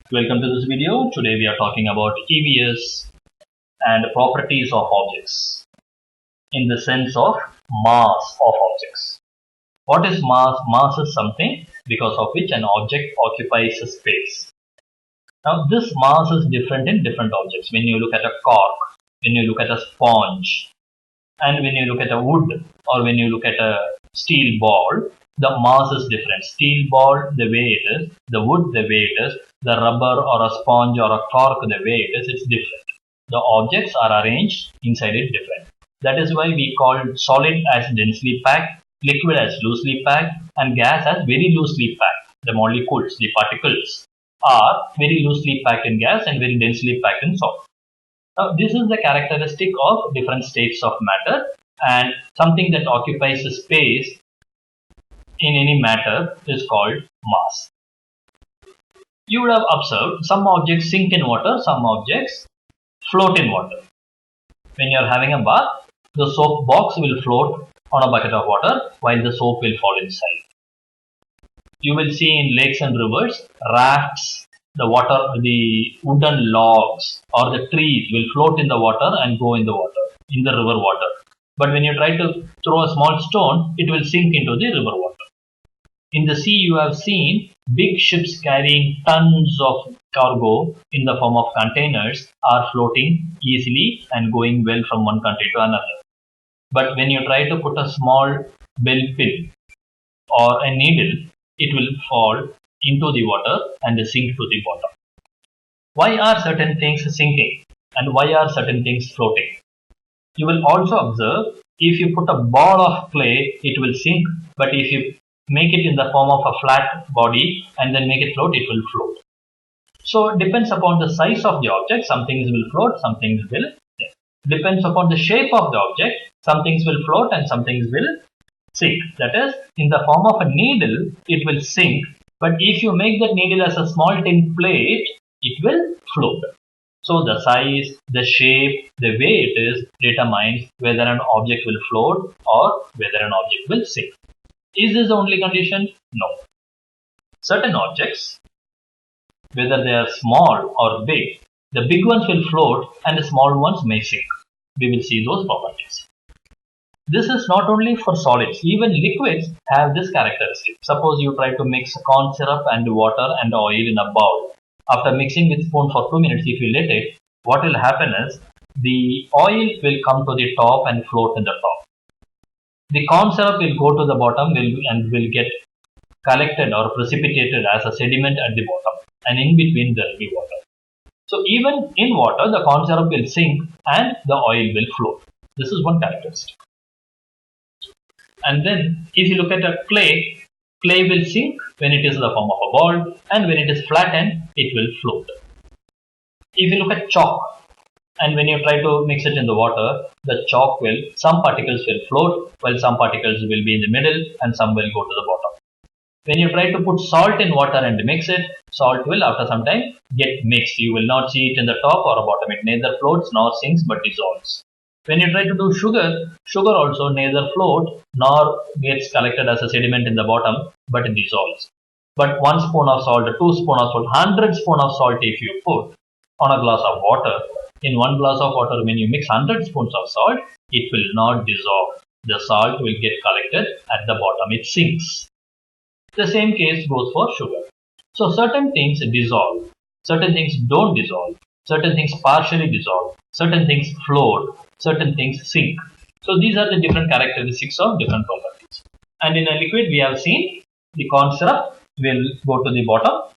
Welcome to this video. Today we are talking about EVS and properties of objects in the sense of mass of objects. What is mass? Mass is something because of which an object occupies a space. Now this mass is different in different objects. When you look at a cork, when you look at a sponge, and when you look at a wood or when you look at a steel ball, the mass is different. Steel ball, the way it is, the wood, the way it is, the rubber or a sponge or a cork, the way it is, it's different. The objects are arranged inside it different. That is why we call solid as densely packed, liquid as loosely packed, and gas as very loosely packed. The molecules, the particles, are very loosely packed in gas and very densely packed in solid. Now, this is the characteristic of different states of matter, and something that occupies a space in any matter is called mass. You would have observed some objects sink in water, some objects float in water. When you are having a bath, the soap box will float on a bucket of water while the soap will fall inside. You will see in lakes and rivers, rafts, the wooden logs or the trees will float in the water and go in the water, in the river water. But when you try to throw a small stone, it will sink into the river water. In the sea, you have seen big ships carrying tons of cargo in the form of containers are floating easily and going well from one country to another. But when you try to put a small bell pin or a needle, it will fall into the water and sink to the bottom. Why are certain things sinking and why are certain things floating? You will also observe if you put a ball of clay, it will sink, but if you make it in the form of a flat body and then make it float, it will float. So it depends upon the size of the object, some things will float, some things will sink. Depends upon the shape of the object, some things will float and some things will sink. That is, in the form of a needle, it will sink, but if you make that needle as a small tin plate, it will float. So the size, the shape, the way it is determines whether an object will float or whether an object will sink. Is this the only condition? No. Certain objects, whether they are small or big, the big ones will float and the small ones may sink. We will see those properties. This is not only for solids, even liquids have this characteristic. Suppose you try to mix corn syrup and water and oil in a bowl. After mixing with spoon for 2 minutes, if you let it, what will happen is the oil will come to the top and float in the top. The corn syrup will go to the bottom and will get collected or precipitated as a sediment at the bottom, and in between there will be water. So even in water, the corn syrup will sink and the oil will float. This is one characteristic. And then if you look at a clay will sink when it is in the form of a ball, and when it is flattened, it will float. If you look at chalk, and when you try to mix it in the water, the chalk some particles will float, while some particles will be in the middle and some will go to the bottom. When you try to put salt in water and mix it, salt will after some time get mixed. You will not see it in the top or bottom. It neither floats nor sinks but dissolves. When you try to do sugar also neither floats nor gets collected as a sediment in the bottom, but it dissolves. But 1 spoon of salt, 2 spoons of salt, 100 spoons of salt if you put on a glass of water, in 1 glass of water, when you mix 100 spoons of salt, it will not dissolve. The salt will get collected at the bottom. It sinks. The same case goes for sugar. So certain things dissolve. Certain things don't dissolve. Certain things partially dissolve. Certain things float. Certain things sink. So these are the different characteristics of different properties. And in a liquid, we have seen the corn syrup will go to the bottom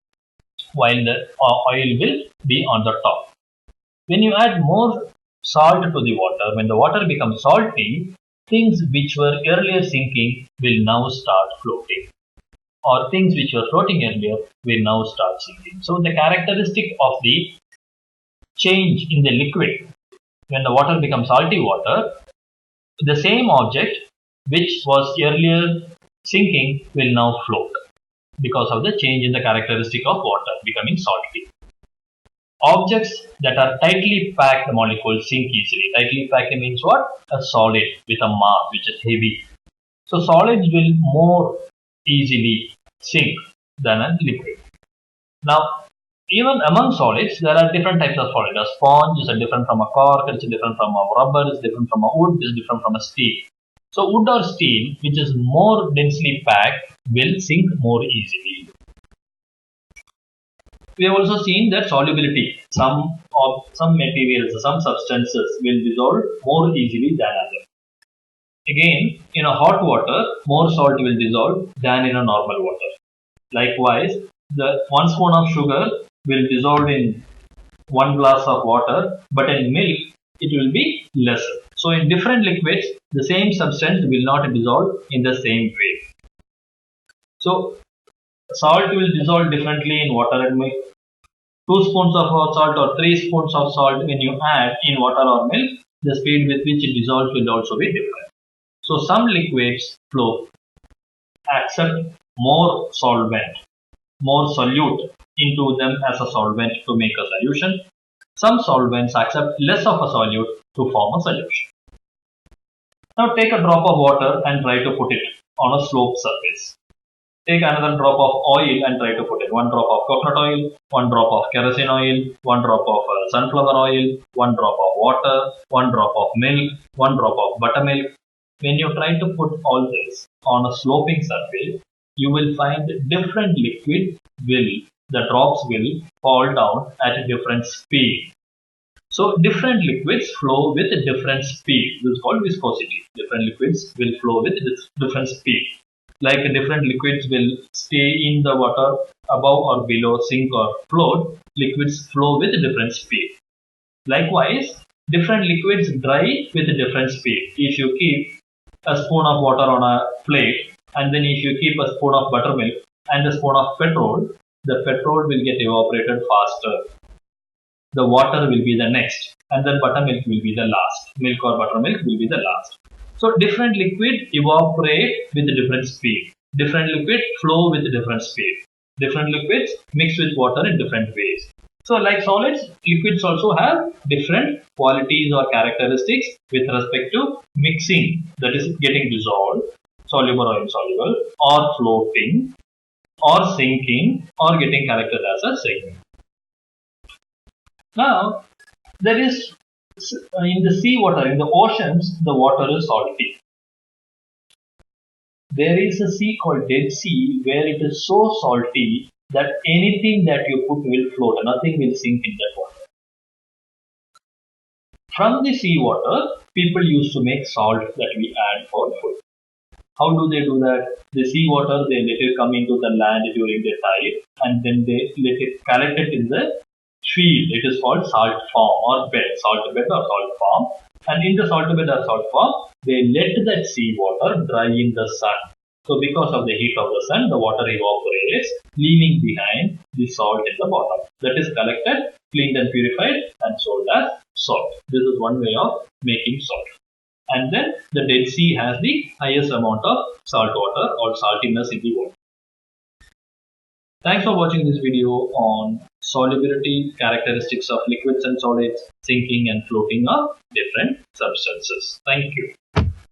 while the oil will be on the top. When you add more salt to the water, when the water becomes salty, things which were earlier sinking will now start floating, or things which were floating earlier will now start sinking. So the characteristic of the change in the liquid, when the water becomes salty water, the same object which was earlier sinking will now float because of the change in the characteristic of water becoming salty. Objects that are tightly packed molecules sink easily. Tightly packed means what? A solid with a mass which is heavy. So solids will more easily sink than a liquid. Now, Even among solids, there are different types of solid. A sponge is different from a cork, it's different from a rubber, it's different from a wood, it's different from a steel. So wood or steel, which is more densely packed, will sink more easily. We have also seen that solubility, some materials, some substances will dissolve more easily than others. Again, in a hot water, more salt will dissolve than in a normal water. Likewise, the 1 spoon of sugar will dissolve in 1 glass of water, but in milk it will be lesser. So in different liquids, the same substance will not dissolve in the same way. So salt will dissolve differently in water and milk. 2 spoons of salt or 3 spoons of salt when you add in water or milk, the speed with which it dissolves will also be different. So some liquids flow accept more solvent, more solute into them as a solvent to make a solution. Some solvents accept less of a solute to form a solution. Now take a drop of water and try to put it on a sloped surface. Take another drop of oil and try to put it. 1 drop of coconut oil, 1 drop of kerosene oil, 1 drop of sunflower oil, 1 drop of water, 1 drop of milk, 1 drop of buttermilk. When you try to put all this on a sloping surface, you will find different the drops will fall down at a different speed. So different liquids flow with a different speed. This is called viscosity. Different liquids will flow with different speed. Like different liquids will stay in the water above or below, sink or float. Liquids flow with a different speed. Likewise, different liquids dry with a different speed. If you keep a spoon of water on a plate, and then if you keep a spoon of buttermilk and a spoon of petrol, the petrol will get evaporated faster. The water will be the next, and then buttermilk will be the last. Milk or buttermilk will be the last. So different liquid evaporate with a different speed. Different liquid flow with a different speed. Different liquids mix with water in different ways. So like solids, liquids also have different qualities or characteristics with respect to mixing, that is getting dissolved, soluble or insoluble, or floating, or sinking, or getting characterized as a segment. Now, there is in the sea water, in the oceans, the water is salty. There is a sea called Dead Sea where it is so salty that anything that you put will float, nothing will sink in that water. From the sea water, people used to make salt that we add for food. How do they do that? The sea water, they let it come into the land during the tide, and then they let it collect it in the field. It is called salt farm or bed, salt bed or salt farm. And in the salt bed or salt farm, they let that sea water dry in the sun. So because of the heat of the sun, the water evaporates, leaving behind the salt in the bottom. That is collected, cleaned and purified and sold as salt. This is one way of making salt. And then the Dead Sea has the highest amount of salt water or saltiness in the water. Thanks for watching this video on solubility, characteristics of liquids and solids, sinking and floating of different substances. Thank you.